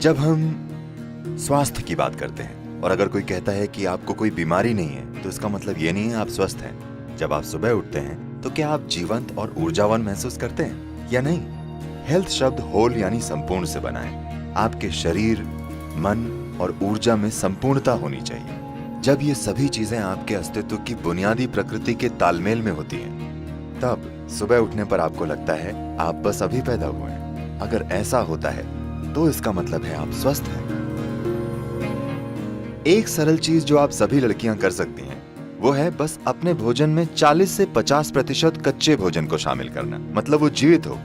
जब हम स्वास्थ्य की बात करते हैं और अगर कोई कहता है कि आपको कोई बीमारी नहीं है, तो इसका मतलब ये नहीं है आप स्वस्थ हैं। जब आप सुबह उठते हैं तो क्या आप जीवंत और ऊर्जावान महसूस करते हैं या नहीं? हेल्थ शब्द होल यानी संपूर्ण से बना है। आपके शरीर, मन और ऊर्जा में संपूर्णता होनी चाहिए। जब ये सभी चीजें आपके अस्तित्व की बुनियादी प्रकृति के तालमेल में होती हैं, तब सुबह उठने पर आपको लगता है आप बस अभी पैदा हुए हैं। अगर ऐसा होता है तो इसका मतलब है आप स्वस्थ हैं। एक सरल चीज जो आप सभी लड़कियां कर सकती हैं वो है बस अपने भोजन में 40 से 50% कच्चे भोजन को शामिल करना। मतलब वो जीवित हो,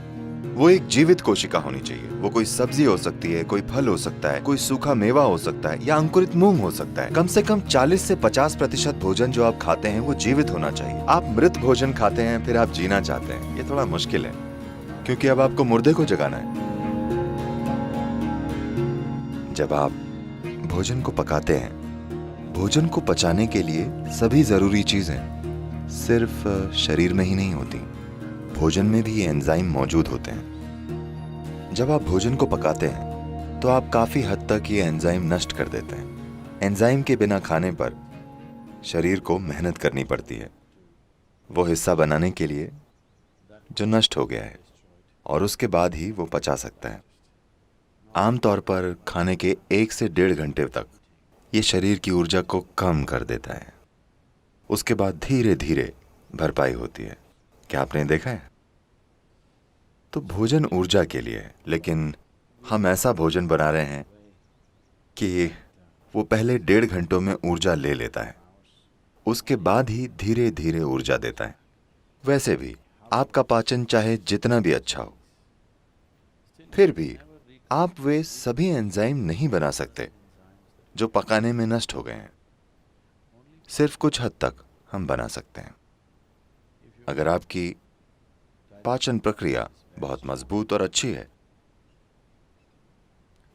वो एक जीवित कोशिका होनी चाहिए। वो कोई सब्जी हो सकती है, कोई फल हो सकता है, कोई सूखा मेवा हो सकता है या अंकुरित मूंग हो सकता है। कम से कम 40 से 50% भोजन जो आप खाते हैं वो जीवित होना चाहिए। आप मृत भोजन खाते हैं फिर आप जीना चाहते हैं, ये थोड़ा मुश्किल है, क्योंकि अब आपको मुर्दे को जगाना है। जब आप भोजन को पकाते हैं, भोजन को पचाने के लिए सभी जरूरी चीजें सिर्फ शरीर में ही नहीं होती, भोजन में भी ये एंजाइम मौजूद होते हैं। जब आप भोजन को पकाते हैं तो आप काफी हद तक ये एंजाइम नष्ट कर देते हैं। एंजाइम के बिना खाने पर शरीर को मेहनत करनी पड़ती है वो हिस्सा बनाने के लिए जो नष्ट हो गया है, और उसके बाद ही वो पचा सकता है। आमतौर पर खाने के 1 से 1.5 घंटे तक ये शरीर की ऊर्जा को कम कर देता है। उसके बाद धीरे धीरे भरपाई होती है। क्या आपने देखा है? तो भोजन ऊर्जा के लिए है, लेकिन हम ऐसा भोजन बना रहे हैं कि वो पहले 1.5 घंटों में ऊर्जा ले लेता है, उसके बाद ही धीरे धीरे ऊर्जा देता है। वैसे भी आपका पाचन चाहे जितना भी अच्छा हो, फिर भी आप वे सभी एंजाइम नहीं बना सकते जो पकाने में नष्ट हो गए हैं। सिर्फ कुछ हद तक हम बना सकते हैं। अगर आपकी पाचन प्रक्रिया बहुत मजबूत और अच्छी है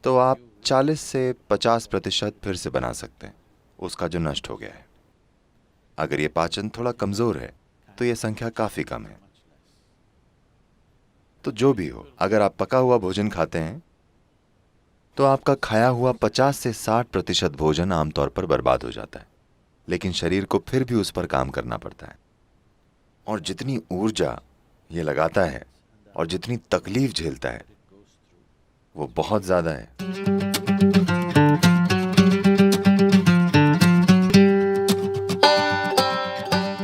तो आप 40 से 50% फिर से बना सकते हैं उसका जो नष्ट हो गया है। अगर ये पाचन थोड़ा कमजोर है तो यह संख्या काफी कम है। तो जो भी हो, अगर आप पका हुआ भोजन खाते हैं तो आपका खाया हुआ 50 से 60% भोजन आमतौर पर बर्बाद हो जाता है, लेकिन शरीर को फिर भी उस पर काम करना पड़ता है। और जितनी ऊर्जा ये लगाता है और जितनी तकलीफ झेलता है वो बहुत ज्यादा है।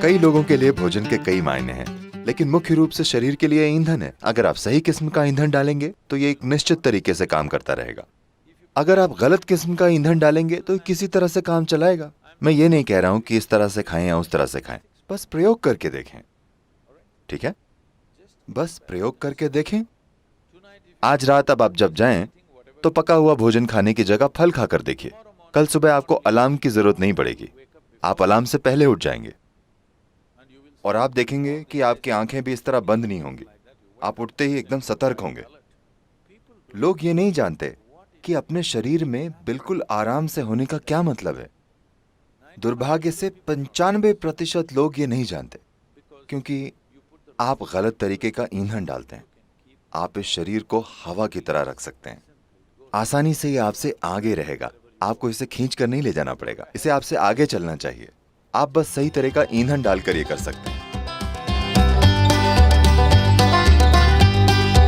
कई लोगों के लिए भोजन के कई मायने हैं, लेकिन मुख्य रूप से शरीर के लिए ईंधन है। अगर आप सही किस्म का ईंधन डालेंगे तो ये एक निश्चित तरीके से काम करता रहेगा। अगर आप गलत किस्म का ईंधन डालेंगे तो किसी तरह से काम चलाएगा। मैं ये नहीं कह रहा हूं कि इस तरह से खाएं या उस तरह से खाएं, बस प्रयोग करके देखें। ठीक है, बस प्रयोग करके देखें। आज रात अब आप जब जाएं तो पका हुआ भोजन खाने की जगह फल खाकर देखिए। कल सुबह आपको अलार्म की जरूरत नहीं पड़ेगी, आप अलार्म से पहले उठ जाएंगे और आप देखेंगे कि आपकी आंखें भी इस तरह बंद नहीं होंगी। आप उठते ही एकदम सतर्क होंगे। लोग ये नहीं जानते कि अपने शरीर में बिल्कुल आराम से होने का क्या मतलब है। दुर्भाग्य से 95% लोग ये नहीं जानते, क्योंकि आप गलत तरीके का ईंधन डालते हैं। आप इस शरीर को हवा की तरह रख सकते हैं। आसानी से ये आपसे आगे रहेगा। आपको इसे खींच कर नहीं ले जाना पड़ेगा, इसे आपसे आगे चलना चाहिए। आप बस सही तरह का ईंधन डालकर ये कर सकते हैं।